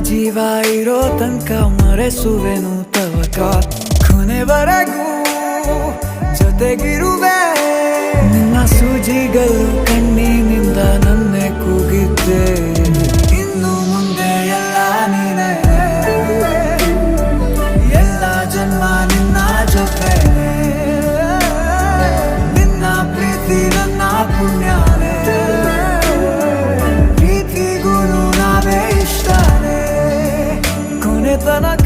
ಜೀವ ಇರೋ ತನಕ ಮರೆಸುವೆನು ತವಕ ಕೊನೆವರೆಗೂ ಜೊತೆಗಿರುವೆ ನಿನ್ನ ಸೂಜಿಗಳು ಕಣ್ಣಿನಿಂದ ನನ್ನೆ ಕೂಗಿದ್ದೆ ಇನ್ನು ಮುಂದೆ ಎಲ್ಲ ನೀನೆ ಎಲ್ಲ ಜನ್ಮ ನಿನ್ನ ಜೊತೆ ನಿನ್ನ ಪ್ರೀತಿ ನನ್ನ ಪುಣ್ಯನೇ ಪ್ರೀತಿಗೂ ನಾವೇ ಇಷ್ಟನೇ ಕೊನೆ ತನಕ